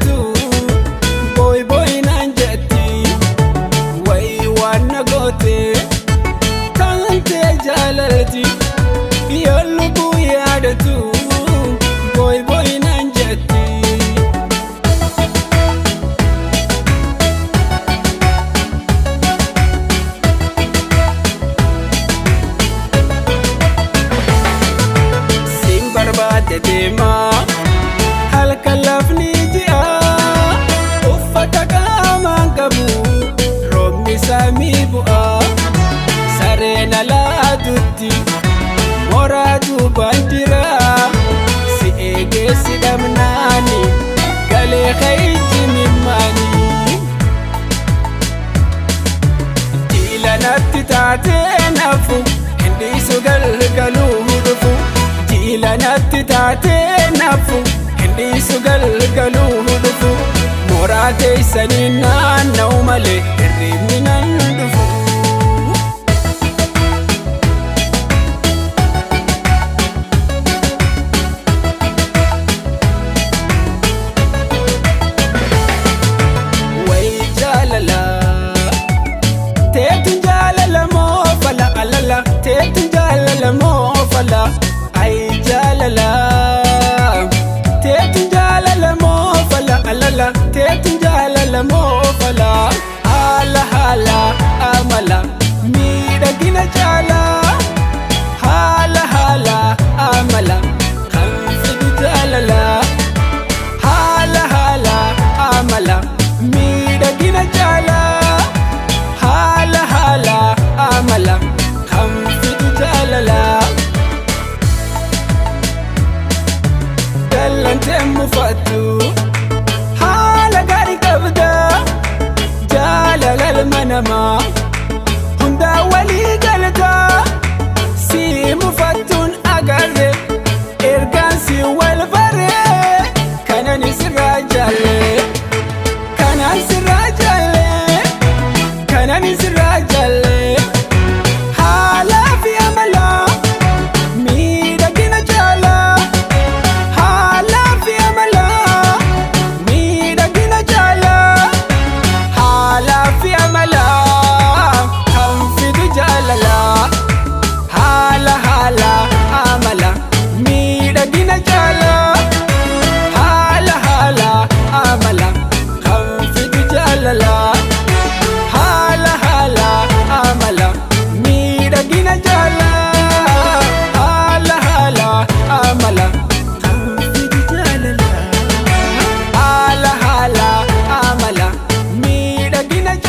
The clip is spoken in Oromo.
yaadatu boy boy naan jetti way waan na goote kantee jaalalti yoo lubbuu yaadatu boy boy naan jetti. Siin barbaade deemaa halkan lafni ji'a uffata qaamaan qabu roobni samii bu'a sareen alaatutti moraatu bandiraa si eegee si dhabnaani galee ka'ijji mimmaanii jiilanatti taatee nafu hindiisu galgaluu dhufu jiilanatti taatee nafu hindiisu galgaluu dhufu moraa teessanii naanna'u malee